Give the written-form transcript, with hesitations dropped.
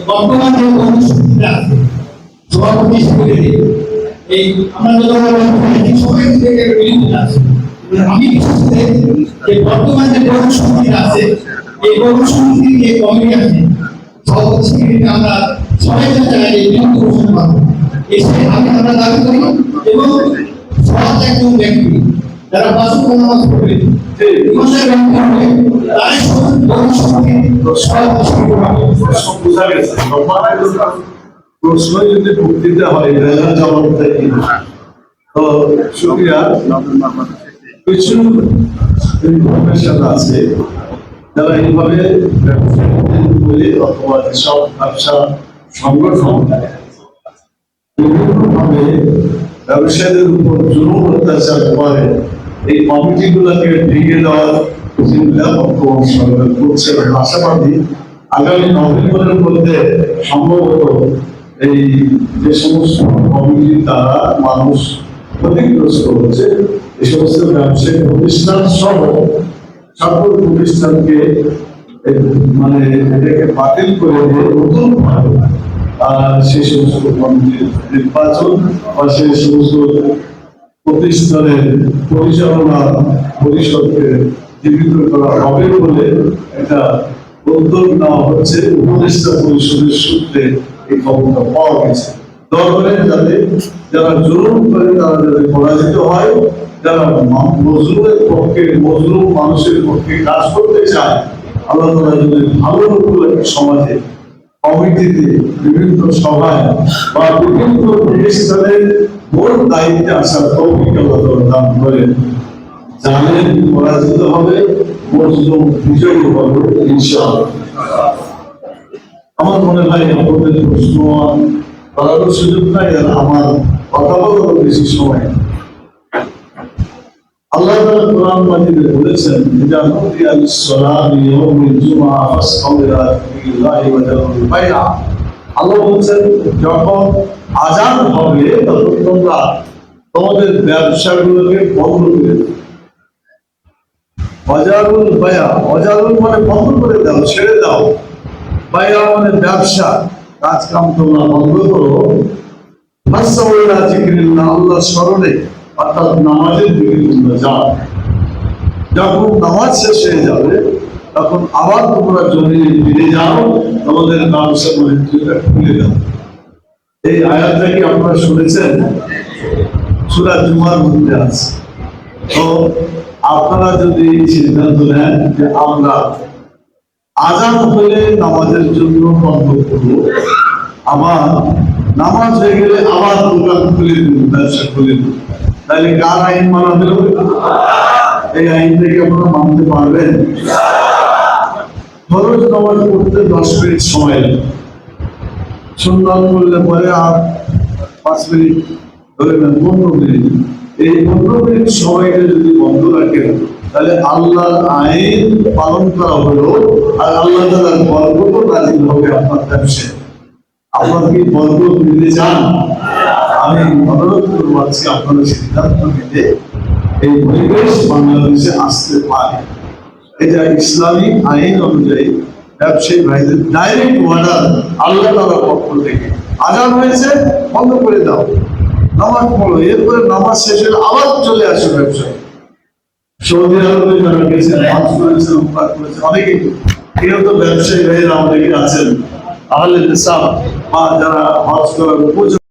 বর্তমান যে কর্মসূচিটা আছে সভাপতি হিসেবে এই আমরা সবাই থেকে বিরোধী আছে। আমি বিশেষ করে যে বর্তমান যে কর্মসূচিটা আছে এই কর্মসূচির যে কমিটি আছে সভাপতি হিসেবে আমরা সবাই চাই এই বিরোধী ঘোষণা করবো এসে আমরা দাবি করি এবং সৎ একজন ব্যক্তি যারা বাসক নামাজ পড়বে প্রশ্ন যদি বক্তৃতা হয় জবাব দেয় তো শুক্রিয়া। কিছু ইনফরমেশন আছে যারা এইভাবে অথবা যেসব ব্যবসা সংগঠন বিভিন্নভাবে ব্যবসায়ীদের উপর জুলুম অত্যাচার করে এই কমিটি গুলাকে ভেঙে দেওয়ার চিন্তা বর্তমান সরকার করছে। আশাবাদী আগামী নভেম্বরের মধ্যে সম্ভবত এই যে সমস্ত কমিটি দ্বারা মানুষ ক্ষতিগ্রস্ত হচ্ছে এই সমস্ত ব্যবসায়িক প্রতিষ্ঠান সহ সকল প্রতিষ্ঠানকে মানে এটাকে বাতিল করে দিয়ে নতুন ভাবে সেই সমস্ত কমিটির নির্বাচন বা সেই সমস্ত প্রতিষ্ঠানের পরিচালনা পরিষদকে জীবিত করা হবে বলে একটা উদ্যোগ নেওয়া হচ্ছে। উপদেষ্টা পরিষদের সূত্রে এই খবরটা পাওয়া গেছে। দরকারে যাতে যারা জুলুম করে তারা যাতে পরাজিত হয়, যারা মজলুমের পক্ষে মজলুম মানুষের পক্ষে কাজ করতে চায় আল্লাহ তাআলা যদি ভালো সমাজে কমিটিতে বিভিন্ন সভায় বা বিভিন্ন প্রতিষ্ঠানের মূল দায়িত্বে আসার তৌফিক আল্লাহ তাআলা দান করেন। জানেন পরাজিত হবে, মজলুম বিজয়ী হবে ইনশাআল্লাহ। আমার মনে হয় আপনাদের প্রশ্ন করার সুযোগ নাই, আর আমার কথা বলার বেশি সময়। আল্লাহ তাআলা কোরআন মাজিদে বলেছেন ইদা নুদিয়া লিস-সালাতি ইয়াউমিল জুমআ ফাসআউ ইলা যিকরিল্লাহি ওয়া যারুল বাই'a। আল্লাহ বলেছেন যখন আযান হবে তখন তোমরা তোমাদের ব্যবসাগুলোকে বন্ধ করে দাও। ওয়াজারুল বাই'a, ওয়াজারুল মানে বন্ধ করে দাও, ছেড়ে দাও। বাই'a মানে ব্যবসা, কাজ কাম তোমরা বন্ধ করো। ফাসআউ ইলা যিকরিল্লাহ, আল্লাহর স্মরণে অর্থাৎ নামাজের দিকে তোমরা যাও। যখন নামাজ শেষ হয়ে যাবে তখন আবার তোমরা জমিনে ফিরে যাও, তোমাদের ব্যবসা বাণিজ্যটা খুলে দাও। এই আয়াতটা কি আপনারা শুনেছেন? সূরা জুমার মধ্যে আছে। তো আপনারা যদি সিদ্ধান্ত নেন যে আমরা আযান হলে নামাজের জন্য বন্ধ করবো, আবার নামাজ হয়ে গেলে আবার দোকান খুলে দেব, ব্যবসা খুলে দেব, তাহলে কার আইন মানা হলো? এই আইন থেকে আপনারা মানতে পারবেন? ফরজ নামাজ পড়তে 10 মিনিট সময় লাগে, সুন্নাত পড়লে পরে আর 5 মিনিট, ধরে নেন 15 মিনিট। এই 15 মিনিট সময়কে যদি বন্ধ রাখেন তাহলে আল্লাহর আইন পালন করা হলো, আর আল্লাহ তাআলার বরকত নাযিল হবে আপনার ব্যবসায়। আপনারা কি বরকত নিতে চান? আমি অনুরোধ করবো আজকে আপনারা সিদ্ধান্ত নিতে এই পরিবেশ বাংলাদেশে আসতে পারে। এটা ইসলামী আইন অনুযায়ী ব্যবসায়ী ভাইদের ডাইরেক্ট অর্ডার আল্লাহ তাআলার পক্ষ থেকে। আযান হয়েছে, বন্ধ করে দাও, নামাজ পড়ো, এরপরে নামাজ শেষ হলে আবার চলে আসো ব্যবসায়। সৌদি আরবে যারা গেছেন, হজ করেছেন, উমরা করেছেন, অনেকেই কেউ তো ব্যবসায়ী ভাইয়েরা অনেকে আছেন, আহলে নিসাব বা যারা হজ করার উপযোগী